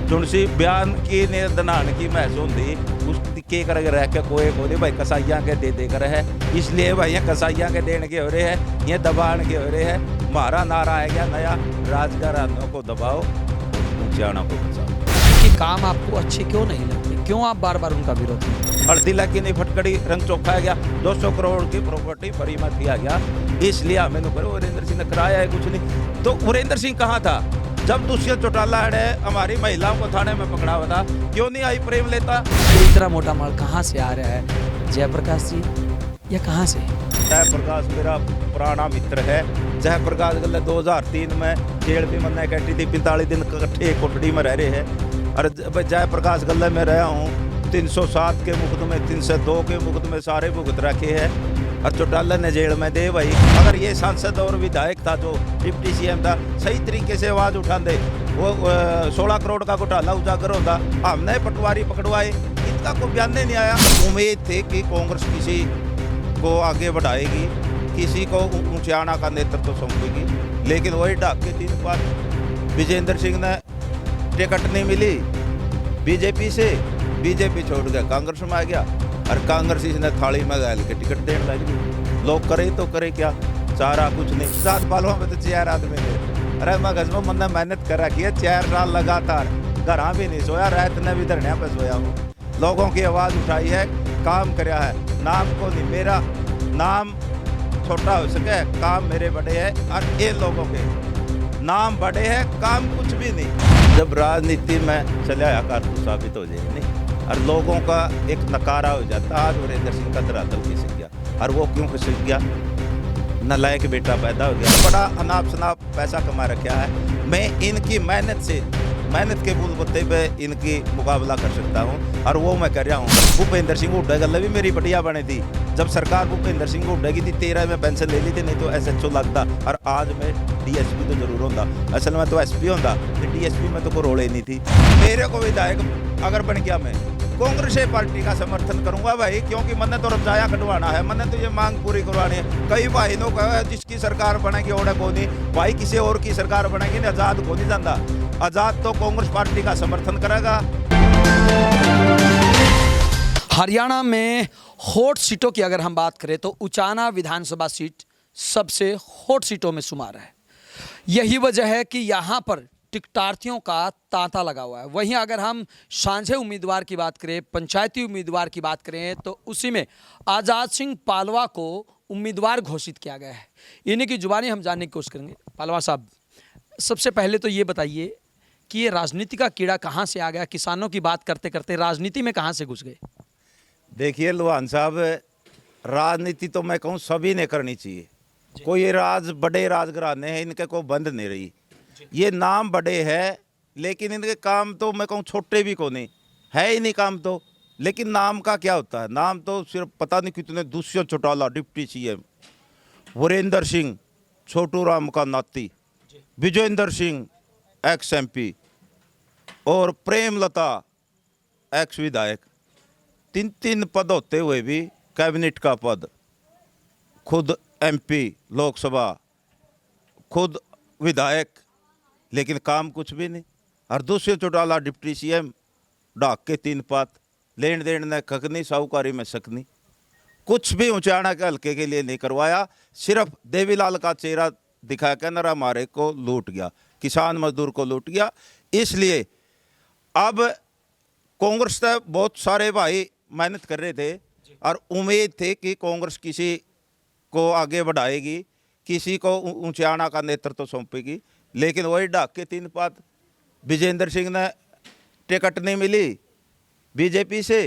जुनसी बयान की ने दनान की महस होंगी उस के कर रह के कोई बोले भाई कसाइयाँ के दे कर है, इसलिए भाई ये कसाइयाँ के देने के हो रहे हैं, ये दबाने के हो रहे हैं। हमारा नारा है क्या नया, राजघरानों को दबाओ, ऊंचाणों को बचाओ। कि काम आपको अच्छे क्यों नहीं लगते, क्यों आप बार बार उनका विरोध करते हैं? हल्दी लगी नहीं फटकड़ी, रंग चौखाया गया, 200 करोड़ की प्रॉपर्टी बरामद किया गया, इसलिए हमें वीरेंद्र सिंह ने कराया है कुछ नहीं। तो वीरेंद्र सिंह कहाँ था जब दुष्यंत चौटाला ने हमारी महिलाओं को थाने में पकड़ा हुआ था? क्यों नहीं आई प्रेम लेता? तो इतना मोटा माल कहाँ से आ रहा है, जयप्रकाश जी या कहाँ से? जयप्रकाश मेरा पुराना मित्र है। जयप्रकाश गल 2003 में जेल भी मन्ने कटी थी, 45 दिन इकट्ठे कोठड़ी में रह रहे हैं। और जयप्रकाश गल में रहा हूँ, 307 के मुकदमे, 302 के मुकदमे सारे भुगत रखे हैं। और चौटाला ने जेल में दे भाई। अगर ये सांसद और विधायक था जो डिप्टी सीएम था, सही तरीके से आवाज उठाते, वो 16 करोड़ का घोटाला उजागर होता। हमने पटवारी पकड़वाए, इनका कोई बयान नहीं आया। उम्मीद थी कि कांग्रेस किसी को आगे बढ़ाएगी, किसी को ऊंचाणा का नेतृत्व सौंपेगी, लेकिन वही ढाक के 3 बार विजेंद्र सिंह ने टिकट नहीं मिली बीजेपी से, बीजेपी छोड़ गया कांग्रेस में आ गया। और कांग्रेस इसने थाली में गाल के टिकट देने लगी। लोग करे तो करे क्या, सारा कुछ नहीं। 7 बालों में तो 4 आदमी थे। अरे मैं गजबों मैंने मेहनत कर रखी है, 4 साल लगातार घर भी नहीं सोया, रात ने भी धरने पे सोया हूँ। लोगों की आवाज़ उठाई है, काम कराया है। नाम को नहीं, मेरा नाम छोटा हो सके, काम मेरे बड़े हैं। और ये लोगों के नाम बड़े हैं, काम कुछ भी नहीं। जब राजनीति में चले आया कारतूस साबित हो जाए नहीं, और लोगों का एक नकारा हो जाता। आज वीरेंद्र सिंह का धरातल खिसक गया, और वो क्यों खिसक गया? नालायक बेटा पैदा हो गया, बड़ा अनाप शनाप पैसा कमा रखा है। मैं इनकी मेहनत के बलबूते पे इनकी मुकाबला कर सकता हूँ, और वो मैं कर रहा हूँ। भूपेंद्र सिंह हुड्डा गल भी मेरी बढ़िया बनी थी। जब सरकार भूपेंद्र सिंह हुड्डा की थी 13 में पेंशन ले ली थी, नहीं तो SHO लगता। और आज मैं DSP तो जरूर होता, असल में तो SP होता, DSP में तो कोई रोल ही नहीं थी। मेरे को विधायक अगर बन गया, मैं कांग्रेस पार्टी का समर्थन करूंगा भाई, क्योंकि मैंने तो रमजाया कटवाना है, मैंने तो ये मांग पूरी करवानी है। कई भाई ने कहा जिसकी सरकार बनेगी ओढ़े को नहीं, भाई किसी और की सरकार बनेगी ना, आजाद को नहीं जाता। आजाद तो कांग्रेस पार्टी का समर्थन करेगा। हरियाणा में हॉट सीटों की अगर हम बात करें तो उचाना विधानसभा सीट सबसे हॉट सीटों में शुमार है। यही वजह है कि यहाँ पर टिकटार्थियों का तांता लगा हुआ है। वहीं अगर हम साझे उम्मीदवार की बात करें, पंचायती उम्मीदवार की बात करें, तो उसी में आज़ाद सिंह पालवा को उम्मीदवार घोषित किया गया है। इन्हीं की जुबानी हम जानने की कोशिश करेंगे। पालवा साहब, सबसे पहले तो ये बताइए कि ये राजनीति का कीड़ा कहाँ से आ गया? किसानों की बात करते करते राजनीति में कहाँ से घुस गए? देखिए लोहान साहब, राजनीति तो मैं कहूँ सभी ने करनी चाहिए। कोई बड़े राजघराने हैं, इनके को बंद नहीं रही। ये नाम बड़े हैं, लेकिन इनके काम तो मैं कहूँ छोटे भी को नहीं है ही नहीं काम तो। लेकिन नाम का क्या होता है? नाम तो सिर्फ पता नहीं कितने, दुष्यंत चौटाला डिप्टी CM, वीरेंद्र सिंह छोटू राम का नाती, विजेंद्र सिंह ex-MP, और प्रेमलता एक्स विधायक। 3 पद होते हुए भी कैबिनेट का पद, खुद MP लोकसभा, खुद विधायक, लेकिन काम कुछ भी नहीं। और दुष्यंत चौटाला डिप्टी CM, ढाक के 3 पात, लेन देन ने खकनी, साहूकारी में सकनी, कुछ भी ऊंचाणा के हल्के के लिए नहीं करवाया। सिर्फ देवीलाल का चेहरा दिखा के नरा हमारे को लूट गया, किसान मजदूर को लूट गया। इसलिए अब कांग्रेस से बहुत सारे भाई मेहनत कर रहे थे, और उम्मीद थे कि कांग्रेस किसी को आगे बढ़ाएगी, किसी को ऊंचाणा का नेतृत्व सौंपेगी, लेकिन वही ढाक के 3 पात विजेंद्र सिंह ने टिकट नहीं मिली बीजेपी से,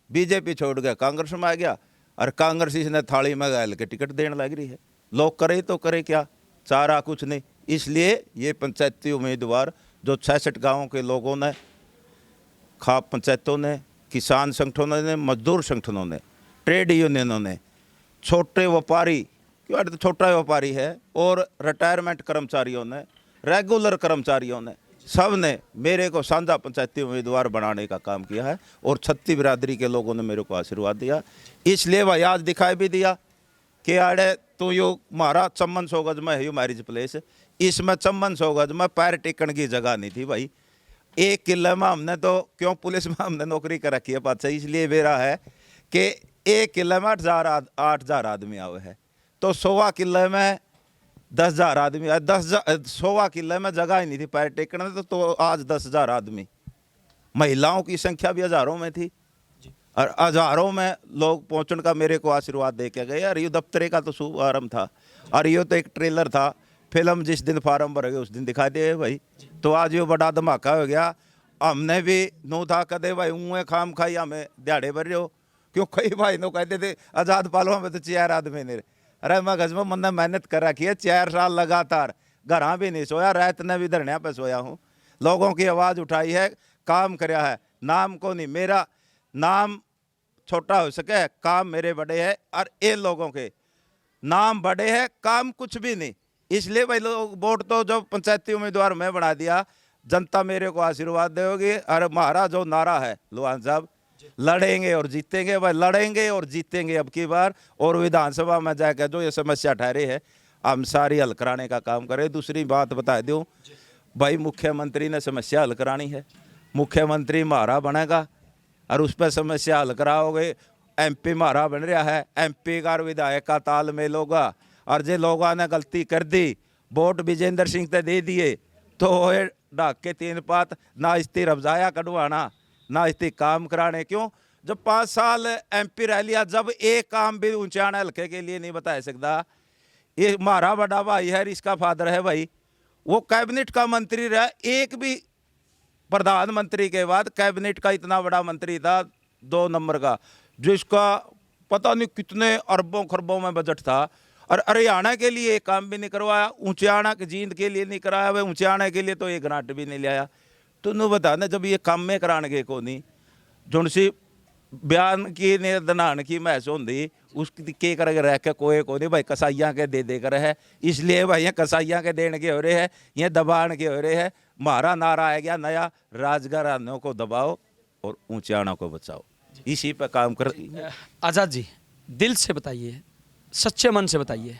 बीजेपी छोड़ गया कांग्रेस में आ गया। और कांग्रेस इसने थाली में गाल के टिकट देने लग रही है। लोग करे तो करे क्या, सारा कुछ नहीं। इसलिए ये पंचायती उम्मीदवार जो 66 गाँवों के लोगों ने, खाप पंचायतों ने, किसान संगठनों ने, मजदूर संगठनों ने, ट्रेड यूनियनों ने, छोटे व्यापारी, क्यों तो छोटा व्यापारी है, और रिटायरमेंट कर्मचारियों ने, रेगुलर कर्मचारियों ने, सब ने मेरे को साझा पंचायती उम्मीदवार बनाने का काम किया है। और छत्ती बिरादरी के लोगों ने मेरे को आशीर्वाद दिया। इसलिए वह आज दिखाई भी दिया कि अरे तो यो मारा चम्मन 100 गज में है यो मैरिज प्लेस, इसमें चम्मन 100 गज में पैर टेकन की जगह नहीं थी भाई। एक किले में हमने तो क्यों पुलिस में हमने नौकरी कर रखी है बात सही इसलिए मेरा है कि एक किले में 8,000 आदमी आवे है तो 100 किले में 10,000 आदमी 100 किले में जगह ही नहीं थी पैर टेकने तो आज 10,000 आदमी। महिलाओं की संख्या भी हजारों में थी और हजारों में लोग पहुंचने का मेरे को आशीर्वाद दे के गए। और ये दफ्तरे का तो शुभारंभ था और ये तो एक ट्रेलर था। फिल्म जिस दिन फार्म भर गए उस दिन दिखा दे भाई। तो आज ये बड़ा धमाका हो गया। हमने भी नो था कदे भाई ऊँ खाम खाई हमें दिहाड़े भर रहे हो क्यों कई भाई नो कहते थे आज़ाद पालो में तो 4 आदमी ने। अरे मैं गजब मैंने मेहनत कर रखी है 4 साल लगातार घर भी नहीं सोया रात ने भी धरने पे सोया हूँ। लोगों की आवाज़ उठाई है काम कराया है। नाम को नहीं मेरा नाम छोटा हो सके काम मेरे बड़े है और इन लोगों के नाम बड़े है काम कुछ भी नहीं। इसलिए भाई लोग वोट तो जो पंचायती उम्मीदवार मैं बना दिया जनता मेरे को आशीर्वाद देगी। और हमारा जो नारा है लोहान साहब लड़ेंगे और जीतेंगे भाई लड़ेंगे और जीतेंगे अब की बार। और विधानसभा में जाकर जो ये समस्या ठहरी है हम सारी हल कराने का काम करें। दूसरी बात बता दूं भाई मुख्यमंत्री ने समस्या हल करानी है। मुख्यमंत्री हमारा बनेगा और उस पर समस्या हल कराओगे। MP हमारा बन रहा है MP का विधायक का तालमेल होगा। और जो लोगों ने गलती कर दी वोट विजेंद्र सिंह ते दे दिए तो ढाक के 3 पात ना इसती रफजाया कढ़वाना ना इसती काम कराने। क्यों जब 5 साल MP रह लिया जब एक काम भी ऊंचाने हल्के के लिए नहीं बता सकता। ये हमारा बड़ा भाई है इसका फादर है भाई वो कैबिनेट का मंत्री रहा। एक भी प्रधानमंत्री के बाद कैबिनेट का इतना बड़ा मंत्री था 2 नंबर का जिसका पता नहीं कितने अरबों खरबों में बजट था। और हरियाणा के लिए एक काम भी नहीं करवाया ऊंचाना की जींद के लिए नहीं कराया वह ऊंचाने के लिए तो एक ग्रांट भी नहीं लिया। तो नु बताना जब ये काम में कराने के को नहीं जुन सी बयान की ने दनान की महस होंगी उसकी के कर रह के कोई को नहीं भाई कसाइया के दे कर है। इसलिए भाई ये कसाइया के देने के हो रहे हैं ये दबाने के हो रहे हैं। हमारा नारा आ गया नया राजघरानों को दबाओ और ऊंचाणों को बचाओ इसी पर काम कर। आज़ाद जी दिल से बताइए सच्चे मन से बताइए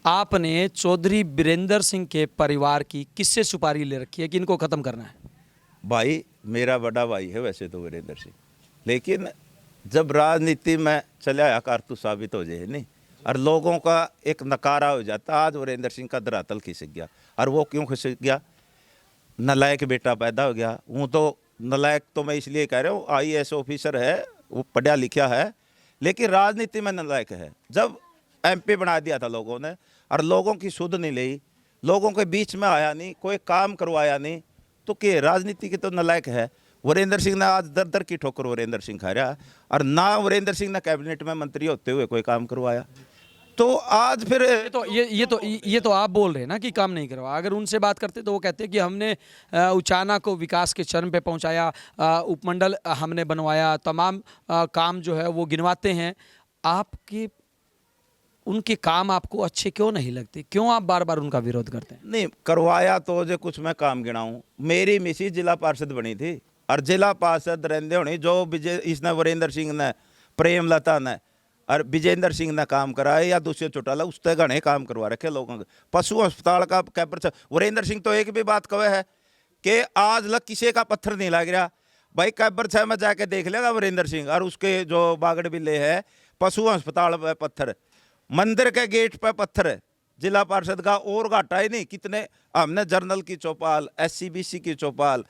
आपने चौधरी बीरेंद्र सिंह के परिवार की किससे सुपारी ले रखी है कि इनको ख़त्म करना है? भाई मेरा बड़ा भाई है वैसे तो वीरेंद्र सिंह लेकिन जब राजनीति में चले आया कारतूस साबित हो जाए नहीं और लोगों का एक नकारा हो जाता। आज वीरेंद्र सिंह का धरातल खिसक गया और वो क्यों खिसक गया नलायक बेटा पैदा हो गया। वो तो नलायक तो मैं इसलिए कह रहा हूँ IAS ऑफिसर है वो पढ़ा लिखा है लेकिन राजनीति में नलायक है। जब MP बना दिया था लोगों ने और लोगों की सुध नहीं ली लोगों के बीच में आया नहीं कोई काम करवाया नहीं तो के राजनीति की तो नलायक है। वीरेंद्र सिंह ने आज दर दर की ठोकर वीरेंद्र सिंह खा रहा और ना वीरेंद्र सिंह ने कैबिनेट में मंत्री होते हुए कोई काम करवाया। तो आज फिर ये तो आप बोल रहे हैं ना कि काम नहीं करवा। अगर उनसे बात करते तो वो कहते हैं कि हमने उचाना को विकास के चरम पे पहुंचाया उपमंडल हमने बनवाया तमाम काम जो है वो गिनवाते हैं। आपके उनके काम आपको अच्छे क्यों नहीं लगते क्यों आप बार बार उनका विरोध करते हैं? नहीं करवाया तो जो कुछ मैं काम गिनाऊँ मेरी मिसी जिला पार्षद बनी थी और जिला पार्षद रहते होनी जो विजय इसने वीरेंद्र सिंह ने प्रेमलता ने और विजेंद्र सिंह ने काम कराए या दूसरे चौटाला उससे घने काम करवा रखे लोगों के। पशु अस्पताल का कैपर वीरेंद्र सिंह तो एक भी बात कहे है कि आज लग किसी का पत्थर नहीं लग रहा। भाई कैबर 6 में जाके देख लेगा वीरेंद्र सिंह और उसके जो बागड़ बिल्ले है पशु अस्पताल पर पत्थर मंदिर के गेट पर पत्थर जिला पार्षद का और घाटा ही नहीं। कितने हमने जर्नल की चौपाल SCBC की चौपाल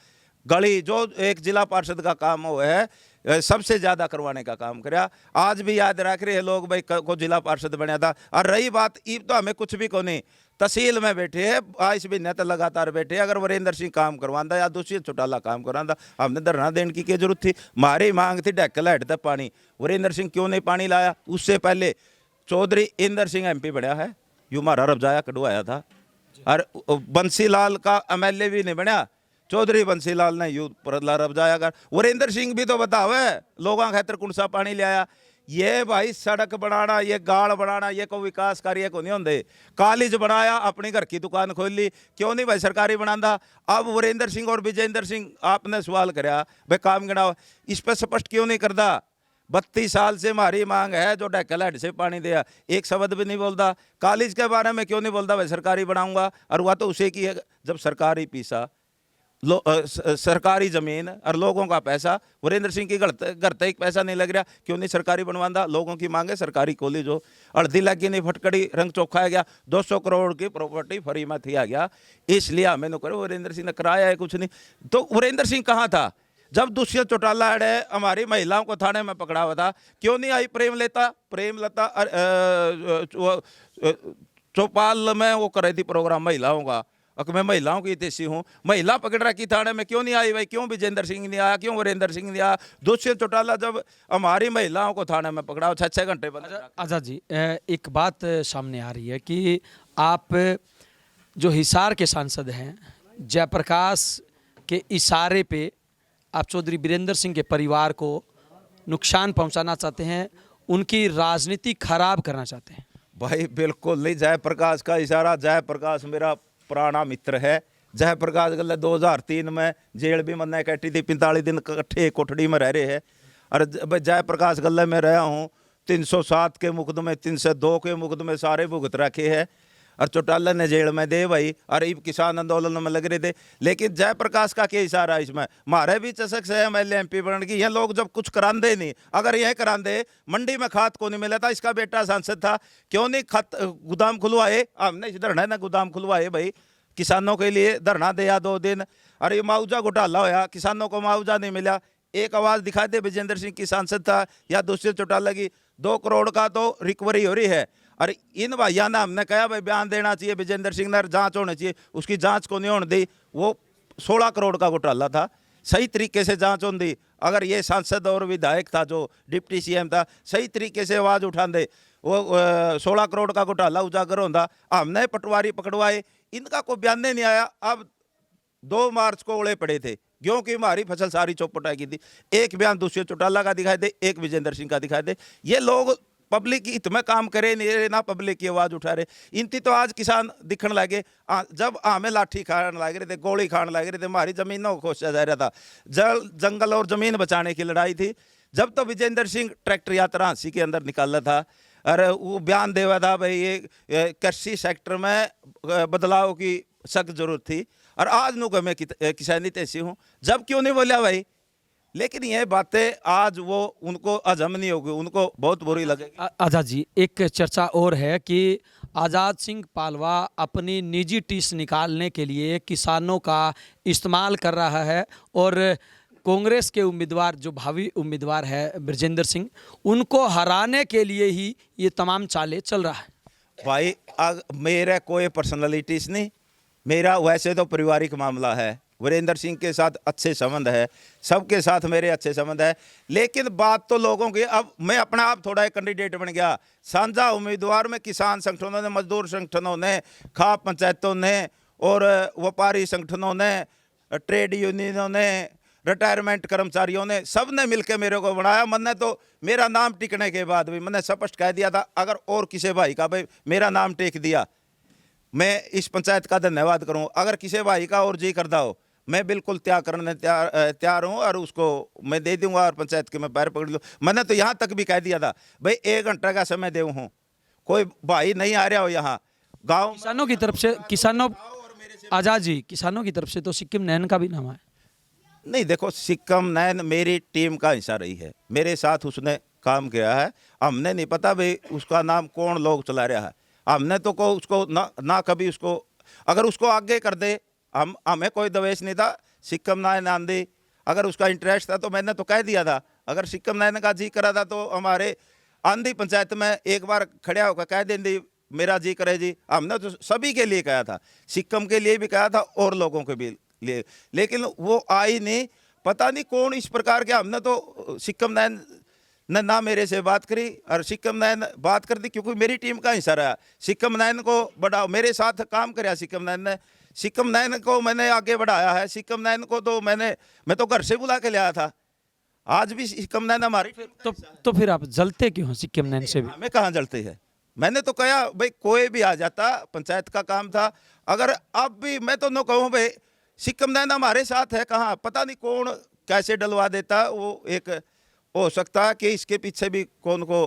गली जो एक जिला पार्षद का काम हुआ है सबसे ज़्यादा करवाने का काम कराया। आज भी याद रख रहे हैं लोग भाई को जिला पार्षद बना था। और रही बात ईब तो हमें कुछ भी को नहीं तहसील में बैठे है 22 महीने तक लगातार बैठे। अगर वीरेंद्र सिंह काम करवाता या दूसरी चौटाला काम करवाता हमने धरना देने की क्या जरूरत थी। हमारी मांग थी ढक्कल हेड तक पानी। वीरेंद्र सिंह क्यों नहीं पानी लाया? उससे पहले चौधरी इंदर सिंह MP बनया है यू हमारा रबजाया कढ़वाया था। और बंसीलाल का MLA भी नहीं बनया चौधरी बंसीलाल ने यू रबजाया कर। वीरेंद्र सिंह भी तो बतावे लोगों खातर कौन सा पानी लिया। ये भाई सड़क बनाना ये गाड़ बनाना ये कोई विकास कार्य को नहीं होंगे। कॉलेज बनाया अपनी घर की दुकान खोल ली क्यों नहीं भाई सरकारी बनाता। अब वीरेंद्र सिंह और विजेंद्र सिंह आपने सवाल कराया भाई काम गिनाओ इस पर स्पष्ट क्यों नहीं करता। 32 साल से हमारी मांग है जो ढक्कल हेड से पानी दिया एक शब्द भी नहीं बोलता। कॉलेज के बारे में क्यों नहीं बोलता भाई सरकारी बनाऊंगा और वह तो उसे की है जब सरकारी पीसा सरकारी जमीन और लोगों का पैसा, वीरेंद्र सिंह की घर तक पैसा नहीं लग रहा, क्यों नहीं सरकारी बनवाता? लोगों की मांगे सरकारी खोली, जो हल्दी लगी नहीं फटकड़ी रंग चोखा आ गया, 200 करोड़ की प्रॉपर्टी फ्री में थी आ गया, इसलिए मैंने करो वीरेंद्र सिंह ने कराया है कुछ नहीं। तो वीरेंद्र सिंह कहाँ था जब दुष्यंत चौटाला अड़े हमारी महिलाओं को थाने में पकड़ा हुआ था? क्यों नहीं आई प्रेमलता? चौपाल में वो कर रही थी प्रोग्राम महिलाओं का, अगर मैं महिलाओं की हितैषी हूँ, महिला पकड़ रखी थाने में, क्यों नहीं आई भाई? क्यों विजेंद्र सिंह नहीं आया? क्यों वीरेंद्र सिंह नहीं आया? दुष्यंत चौटाला जब हमारी महिलाओं को थाने में पकड़ा 6-6 घंटे बंद। आज़ाद जी, एक बात सामने आ रही है कि आप जो हिसार के सांसद हैं, जयप्रकाश के इशारे पे आप चौधरी वीरेंद्र सिंह के परिवार को नुकसान पहुंचाना चाहते हैं, उनकी राजनीति खराब करना चाहते हैं। भाई बिल्कुल नहीं, जयप्रकाश का इशारा, जयप्रकाश मेरा पुराना मित्र है। जयप्रकाश गल 2003 में जेल भी मन्ना कटी थी, 45 दिन इकट्ठे कोठड़ी में रह रहे हैं। और जयप्रकाश गल में रहा हूँ, 307 के मुकदमे, 302 के मुकदमे सारे भुगत रखे हैं, और चौटाला ने जेल में दे भाई, और ये किसान आंदोलन में लग रहे थे। लेकिन जयप्रकाश का क्या इशारा है इसमें? मारे भी चसक से MLA MP बन गई, ये लोग जब कुछ करांदे नहीं, अगर यह करांदे, मंडी में खाद को नहीं मिला था, इसका बेटा सांसद था, क्यों नहीं खत गोदाम खुलवाए? हमने इस धरना ना गोदाम खुलवाए भाई, किसानों के लिए धरना दिया 2 दिन। और ये मुआवजा घोटाला होया, किसानों को मुआवजा नहीं मिला, एक आवाज़ दिखा दे विजेंद्र सिंह की सांसद था या दुष्यंत चौटाला की, 2 करोड़ का तो रिकवरी हो रही है। और इन भैया ने हमने कहा भाई बयान देना चाहिए, विजेंद्र सिंह ने जांच होनी चाहिए, उसकी जांच को नहीं होने दी। वो 16 करोड़ का घोटाला था, सही तरीके से जांच होने दी। अगर ये सांसद और विधायक था, जो डिप्टी CM था, सही तरीके से आवाज़ उठा दे, वो 16 करोड़ का घोटाला उजागर होता। हमने पटवारी पकड़वाए, इनका कोई बयान नहीं आया। अब 2 मार्च को ओले पड़े थे, क्योंकि हमारी फसल सारी चौपट की थी। एक बयान दुष्यंत चौटाला का दिखाई दे, एक विजेंद्र सिंह का दिखाई दे। ये लोग पब्लिक की हित में काम करे नहीं, ना पब्लिक की आवाज़ उठा रहे। इनती तो आज किसान दिखने लगे, जब हमें लाठी खाने लग रहे थे, गोली खाने लग रहे थे, हमारी जमीनों को खोसा जा रहा था। जंगल और जमीन बचाने की लड़ाई थी। जब तो विजेंद्र सिंह ट्रैक्टर यात्रा हांसी के अंदर निकाला था, और वो बयान देवा था भाई ये कृषि सेक्टर में बदलाव की सख्त जरूरत थी, और आज नु मैं किसानी तैसी हूँ, जब क्यों नहीं बोलिया भाई? लेकिन ये बातें आज वो उनको हजम नहीं होगी, उनको बहुत बुरी लगेगी। आज़ाद जी, एक चर्चा और है कि आज़ाद सिंह पालवा अपनी निजी टीस निकालने के लिए किसानों का इस्तेमाल कर रहा है, और कांग्रेस के उम्मीदवार, जो भावी उम्मीदवार है ब्रजेंद्र सिंह, उनको हराने के लिए ही ये तमाम चालें चल रहा है। भाई मेरा कोई पर्सनलिटीज नहीं, मेरा वैसे तो पारिवारिक मामला है, वीरेंद्र सिंह के साथ अच्छे संबंध है, सबके साथ मेरे अच्छे संबंध है। लेकिन बात तो लोगों की, अब मैं अपने आप थोड़ा एक कैंडिडेट बन गया, साझा उम्मीदवार में किसान संगठनों ने, मजदूर संगठनों ने, खाप पंचायतों ने, और व्यापारी संगठनों ने, ट्रेड यूनियनों ने, रिटायरमेंट कर्मचारियों ने, सब ने मिलकर मेरे को बनाया। मैंने तो मेरा नाम टिकने के बाद भी मैंने स्पष्ट कह दिया था, अगर और किसी भाई का भाई मेरा नाम टेक दिया, मैं इस पंचायत का धन्यवाद करूँ। अगर किसी भाई का और जी करता हो, मैं बिल्कुल त्याग करने तैयार हूँ, और उसको मैं दे दूंगा, और पंचायत के मैं पैर पकड़ लूँ। मैंने तो यहाँ तक भी कह दिया था भाई 1 घंटे का समय दे हूँ, कोई भाई नहीं आ रहा हो यहाँ गाँव। किसानों की तरफ से, किसानों, आज़ाद जी, किसानों की तरफ से तो सिक्किम नैन का भी नाम है। नहीं देखो, सिक्किम नैन मेरी टीम का हिस्सा रही है, मेरे साथ उसने काम किया है। हमने नहीं पता भाई उसका नाम कौन लोग चला रहा है, हमने तो को उसको ना कभी उसको, अगर उसको आगे कर दे, हमें कोई दवेश नहीं था। सिक्किम नैन आंधी, अगर उसका इंटरेस्ट था तो मैंने तो कह दिया था। अगर सिक्किम नैन का जी करा था तो हमारे आंधी पंचायत में एक बार खड़ा होकर कह देंगे मेरा जी करे जी। हमने तो सभी के लिए कहा था, सिक्किम के लिए भी कहा था और लोगों के भी लिए, लेकिन वो आई नहीं। पता नहीं कौन इस प्रकार के, हमने तो सिक्किम नैन ने ना मेरे से बात करी, और सिक्किम नैन बात कर दी, क्योंकि मेरी टीम का हिस्सा रहा। सिक्किम नैन को बढ़ाओ, मेरे साथ काम कराया सिक्किम नैन ने, सिक्किम नैन को मैंने आगे बढ़ाया है। सिक्किम नैन को तो मैं तो घर से बुला के लाया था, आज भी सिक्किम नैन हमारी। तो फिर आप जलते क्यों हैं सिक्किम नैन से भी? हमें कहाँ जलते हैं? मैंने तो कहा भाई कोई भी आ जाता, पंचायत का काम था। अगर अब भी मैं तो न कहूँ भाई सिक्किम नैन हमारे साथ है, कहाँ पता नहीं कौन कैसे डलवा देता। वो एक हो सकता है कि इसके पीछे भी कौन को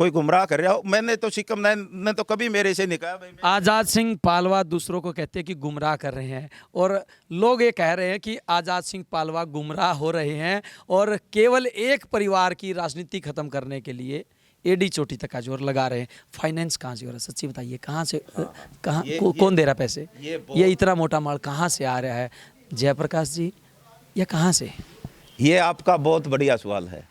कोई गुमराह कर रहा हो। मैंने तो सिक्किम ने तो कभी मेरे से नहीं कहा भाई आज़ाद सिंह पालवा दूसरों को कहते हैं कि गुमराह कर रहे हैं, और लोग ये कह रहे हैं कि आज़ाद सिंह पालवा गुमराह हो रहे हैं और केवल एक परिवार की राजनीति खत्म करने के लिए एडी चोटी तक का जोर लगा रहे हैं। फाइनेंस कहाँ से हो रहा है, सच्ची बताइए, कहाँ से, कहाँ कौन दे रहा पैसे? ये इतना मोटा माल कहाँ से आ रहा है, जयप्रकाश जी, या कहाँ से? ये आपका बहुत बढ़िया सवाल है,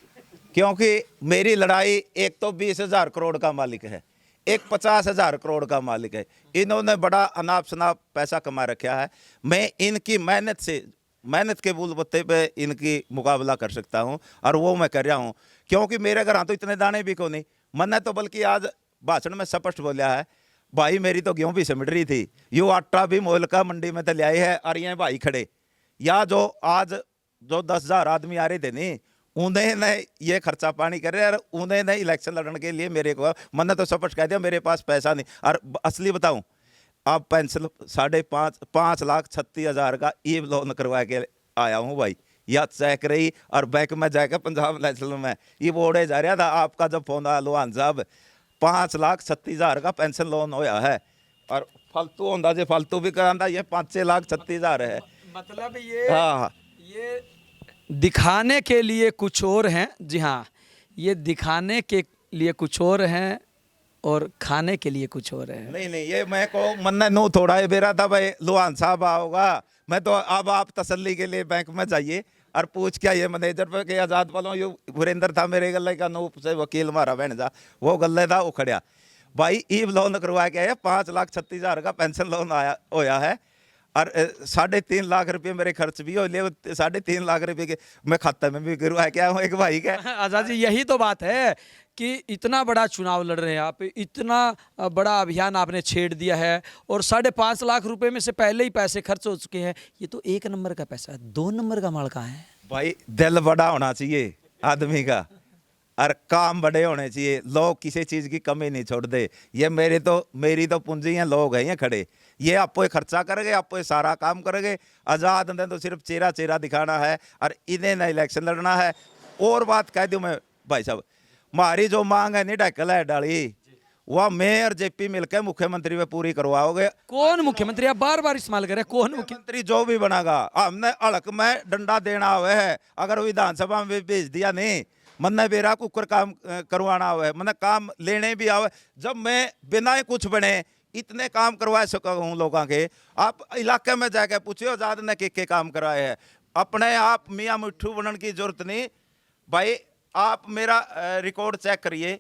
क्योंकि मेरी लड़ाई एक तो 20,000 करोड़ का मालिक है, एक 50,000 करोड़ का मालिक है। इन्होंने बड़ा अनाप शनाप पैसा कमा रखा है। मैं इनकी मेहनत के बलबूते पे इनकी मुकाबला कर सकता हूं, और वो मैं कर रहा हूं, क्योंकि मेरे घर तो इतने दाने भी को नहीं। मैंने तो बल्कि आज भाषण में स्पष्ट बोलिया है, भाई मेरी तो गेहूं भी सिमट रही थी, यो आटा भी मोल का मंडी में तो ले आए है, और ये भाई खड़े या जो आज जो 10,000 आदमी आ रहे थे नहीं, उन्हें ने ये खर्चा पानी कर रहे हैं, और उन्हें ने इलेक्शन लड़ने के लिए मेरे को, मैंने तो स्पष्ट कह दिया मेरे पास पैसा नहीं। और असली बताऊं, अब पेंशन 5,36,000 का ई लोन करवा के आया हूं भाई, या चेक रही, और बैंक में जाकर पंजाब नेशनल में ये बोर्डे जा रहा था आपका जब फोन आया लोहान साहब, 5,36,000 का पेंशन लोन होया है, और फालतू होता जे फालतू भी करांदा, ये 5,36,000 है। मतलब ये हाँ, ये दिखाने के लिए कुछ और हैं। जी हाँ, ये दिखाने के लिए कुछ और हैं और खाने के लिए कुछ और है। नहीं, ये मैं को मन नो थोड़ा ये बेरा था भाई लोहान साहब आओगा, मैं तो अब आप तसल्ली के लिए बैंक में जाइए और पूछ क्या ये मैनेजर पे के आजाद वालों, ये वीरेंद्र था मेरे गले का नूप से वकील मारा बहन जा, वो गले था उखड़िया भाई, ई लोन करवा के आया, 5,36,000 का पेंशन लोन आया होया है, और 3.5 लाख रुपए मेरे खर्च भी हो लिए, 3.5 लाख रुपए के मैं खाते में भी गिरवा के आया हूँ एक भाई का। आजाद जी, यही तो बात है कि इतना बड़ा चुनाव लड़ रहे हैं आप, इतना बड़ा अभियान आपने छेड़ दिया है, और 5.5 लाख रुपए में से पहले ही पैसे खर्च हो चुके हैं। ये तो 1 नंबर का पैसा है, 2 नंबर का माल कहाँ है? भाई दिल बड़ा होना चाहिए आदमी का, और काम बड़े होने चाहिए। लोग किसी चीज की कमी नहीं छोड़ दे। ये मेरी तो पूंजी है, लोग हैं ये खड़े, ये आपको खर्चा करेंगे, आपको सारा काम करेंगे। आजाद ने तो सिर्फ चेहरा दिखाना है, और इन्हें ना इलेक्शन लड़ना है। और बात कह दूं मैं भाई साहब, हमारी जो मांग है नहीं ढकल है डाली, वह मैं और जेपी मिलकर मुख्यमंत्री में पूरी करवाओगे। कौन मुख्यमंत्री? आप बार बार इस्तेमाल करें, कौन मुख्यमंत्री जो भी बनेगा, हमने हड़क में डंडा देना हुआ है। अगर विधानसभा में भेज दिया नहीं, मन्ने बेरा कुकर काम करवाना हुआ है, मन्ने काम लेने भी आवे। जब मैं बिना कुछ बने इतने काम करवा सका हूँ लोगों के, आप इलाके में जाके पूछिए आजाद ने के काम कराए हैं। अपने आप मियाँ मिट्ठू बनने की जरूरत नहीं भाई, आप मेरा रिकॉर्ड चेक करिए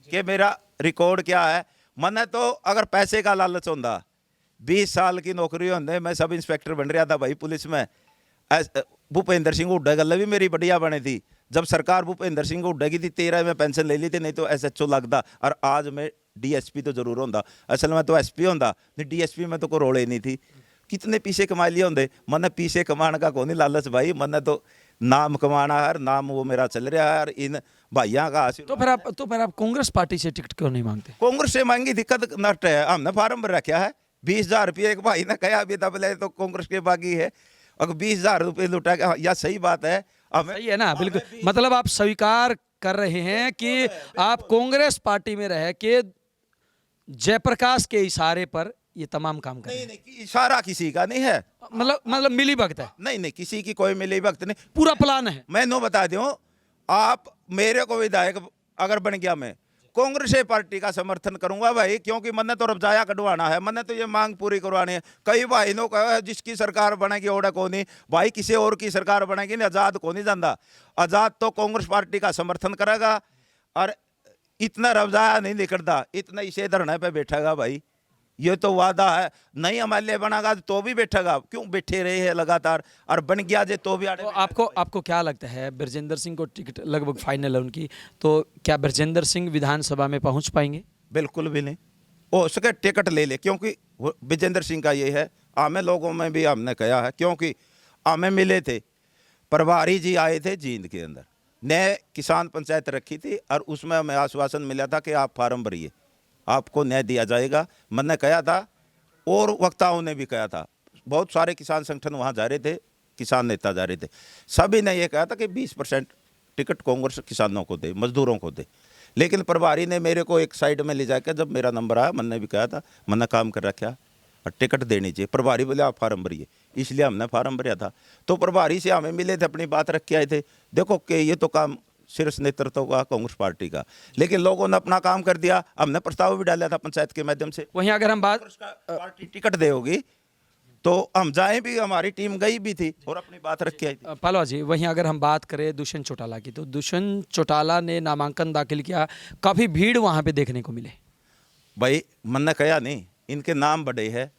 कि मेरा रिकॉर्ड क्या है। मैंने तो अगर पैसे का लालच होता, 20 साल की नौकरी होने मैं सब इंस्पेक्टर बन रहा था भाई पुलिस में। भूपेंद्र सिंह हुड्डा गल भी मेरी बढ़िया बनी थी, जब सरकार भूपेंद्र सिंह हुड्डा की थी 13 में पेंशन ले ली थी, नहीं तो SHO लगता, और आज मैं DSP तो जरूर होता, असल में तो SP होता, नहीं DSP में तो कोई रोल ही नहीं थी। कितने पीछे कमा लिए होंगे, मैंने पीछे कमाने का कोई लालच भाई, मैंने तो नाम कमाना है, नाम वो मेरा चल रहा है, और इन भाइयों का तो फिर आप कांग्रेस पार्टी से टिकट क्यों नहीं मांगते? कांग्रेस से मांगी दिक्कत नष्ट है, हमने फार्म भर रखा है। 20,000 रुपये एक भाई ने कहा अभी तब ले, तो कांग्रेस के बाकी है, अगर 20,000 रुपये लुटा के, या सही बात है, सही है ना? बिल्कुल, मतलब आप स्वीकार कर रहे हैं कि आप कांग्रेस पार्टी में रह के जयप्रकाश के इशारे पर ये तमाम काम कर रहे हैं। नहीं, इशारा किसी का नहीं है, मतलब मिली भगत है? नहीं, किसी की कोई मिली भगत नहीं, पूरा प्लान है। मैं नो बता दूं, आप मेरे को विधायक अगर बन गया, मैं कांग्रेस पार्टी का समर्थन करूंगा भाई, क्योंकि मैंने तो रबजाया कटवाना है, मैंने तो ये मांग पूरी करवानी है। कई भाई नो कहा जिसकी सरकार बनेगी ओड़ा को नहीं भाई, किसी और की सरकार बनेगी नहीं, आजाद को नहीं जाता। आजाद तो कांग्रेस पार्टी का समर्थन करेगा, और इतना रबजाया नहीं निकलता, इतना इसे धरने पे बैठेगा भाई, ये तो वादा है। नहीं हमारे लिए बनेगा तो भी बैठेगा, क्यों बैठे रहे हैं लगातार, और बन गया जे तो भी आड़े। तो आपको क्या लगता है, ब्रजेंद्र सिंह को टिकट लगभग फाइनल है उनकी, तो क्या ब्रजेंद्र सिंह विधानसभा में पहुंच पाएंगे? बिल्कुल भी नहीं, हो सके टिकट ले ले, क्योंकि ब्रजेंद्र सिंह का ये है, हमें लोगों में भी हमने कहा है, क्योंकि हमें मिले थे प्रभारी जी, आए थे जींद के अंदर, नए किसान पंचायत रखी थी, और उसमें हमें आश्वासन मिला था कि आप फार्म भरिए, आपको न्याय दिया जाएगा। मैंने कहा था, और वक्ताओं ने भी कहा था, बहुत सारे किसान संगठन वहाँ जा रहे थे, किसान नेता जा रहे थे, सभी ने ये कहा था कि 20% टिकट कांग्रेस किसानों को दे, मजदूरों को दे। लेकिन प्रभारी ने मेरे को एक साइड में ले जाकर, जब मेरा नंबर आया, मैंने भी कहा था, मैंने काम कर रखा और टिकट देनी चाहिए। प्रभारी बोले आप फार्म भरिए, इसलिए हमने फार्म भरा था। तो प्रभारी से हमें मिले थे, अपनी बात रख के आए थे। देखो कि ये तो काम शीर्ष नेतृत्व का कांग्रेस पार्टी का, लेकिन लोगों ने अपना काम कर दिया। हमने प्रस्ताव भी डाला था पंचायत के माध्यम से, वहीं अगर हम बात पार्टी टिकट दे होगी तो हम जाए भी, हमारी टीम गई भी थी और अपनी बात रख के आई थी। पालवा जी, वहीं अगर हम बात करें दुष्यंत चौटाला की, तो दुष्यंत चौटाला ने नामांकन दाखिल किया, काफ़ी भीड़ वहाँ पे देखने को मिले। भाई मैंने कहा नहीं, इनके नाम बड़े है,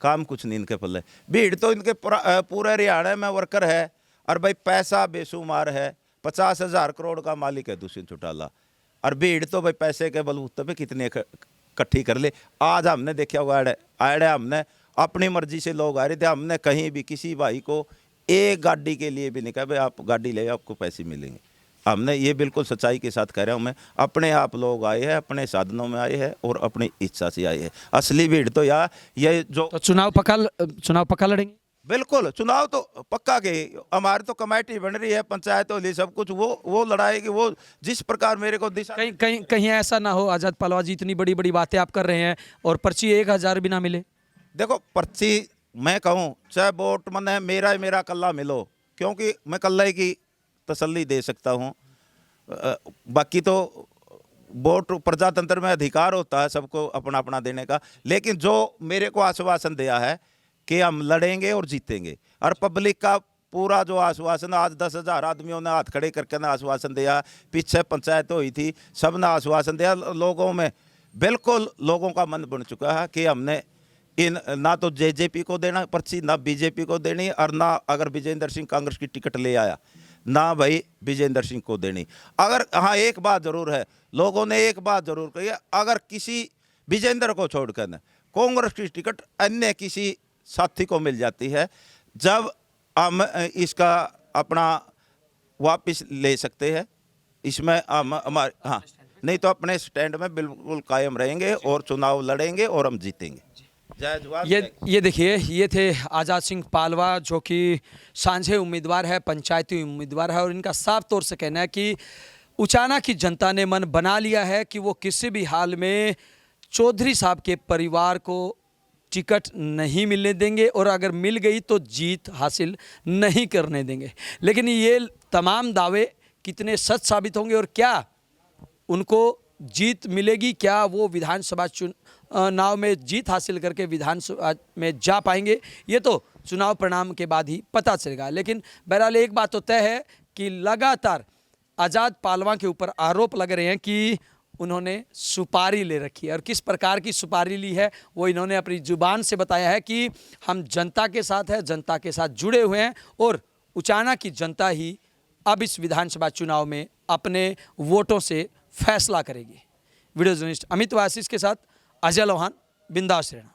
काम कुछ नहीं इनके पल्ले। भीड़ तो इनके पूरे हरियाणा में वर्कर है, और भाई पैसा बेशुमार है, 50,000 करोड़ का मालिक है दुष्यंत चौटाला। और भीड़ तो भाई पैसे के बलबूते पे कितने इकट्ठी कर ले। आज हमने देखा हुआ आड़े हमने अपनी मर्जी से लोग आ रहे थे, हमने कहीं भी किसी भाई को एक गाड़ी के लिए भी नहीं कहा भाई आप गाड़ी ले, आपको पैसे मिलेंगे। हमने ये बिल्कुल सच्चाई के साथ कह रहा हूँ मैं, अपने आप लोग आए हैं, अपने साधनों में आए हैं और अपनी इच्छा से आए हैं। असली भीड़ तो यार ये जो तो चुनाव पक्का लड़ेंगे। बिल्कुल चुनाव तो पक्का के, हमारी तो कमेटी बन रही है, पंचायत होली सब कुछ वो लड़ाएगी। वो जिस प्रकार मेरे को दिशा, कहीं ऐसा ना हो आज़ाद पालवा जी, इतनी बड़ी बड़ी बातें आप कर रहे हैं और पर्ची 1,000 भी ना मिले। देखो पर्ची मैं कहूँ चाहे वोट मन है मेरा कल्ला मिलो, क्योंकि मैं कल्ला ही की तसल्ली दे सकता हूँ। बाकी तो वोट प्रजातंत्र में अधिकार होता है सबको अपना अपना देने का, लेकिन जो मेरे को आश्वासन दिया है कि हम लड़ेंगे और जीतेंगे, और पब्लिक का पूरा जो आश्वासन, आज 10,000 आदमियों ने हाथ खड़े करके ना आश्वासन दिया, पीछे पंचायत हुई थी, सब ने आश्वासन दिया। लोगों में बिल्कुल लोगों का मन बन चुका है कि हमने इन ना तो जेजेपी को देना पर्ची, ना बीजेपी को देनी, और ना अगर विजेंद्र सिंह कांग्रेस की टिकट ले आया ना भाई विजेंद्र सिंह को देनी। अगर हाँ एक बात जरूर है, लोगों ने एक बात जरूर कही है, अगर किसी विजेंद्र को छोड़कर कांग्रेस की टिकट अन्य किसी साथी को मिल जाती है, जब हम इसका अपना वापस ले सकते हैं, इसमें हम हमारे हाँ, नहीं तो अपने स्टैंड में बिल्कुल कायम रहेंगे और चुनाव लड़ेंगे और हम जीतेंगे। जय जवान। ये देखिए, ये थे आज़ाद सिंह पालवा, जो कि सांझे उम्मीदवार है, पंचायती उम्मीदवार है, और इनका साफ तौर से कहना है कि उचाना की जनता ने मन बना लिया है कि वो किसी भी हाल में चौधरी साहब के परिवार को टिकट नहीं मिलने देंगे, और अगर मिल गई तो जीत हासिल नहीं करने देंगे। लेकिन ये तमाम दावे कितने सच साबित होंगे और क्या उनको जीत मिलेगी, क्या वो विधानसभा चुनाव में जीत हासिल करके विधानसभा में जा पाएंगे, ये तो चुनाव परिणाम के बाद ही पता चलेगा। लेकिन बहरहाल एक बात तो तय है कि लगातार आज़ाद पालवा के ऊपर आरोप लग रहे हैं कि उन्होंने सुपारी ले रखी है, और किस प्रकार की सुपारी ली है वो इन्होंने अपनी जुबान से बताया है कि हम जनता के साथ हैं, जनता के साथ जुड़े हुए हैं, और उचाना की जनता ही अब इस विधानसभा चुनाव में अपने वोटों से फैसला करेगी। वीडियो जर्नलिस्ट अमित वासिस के साथ अजय लोहान, बिंदास रहना।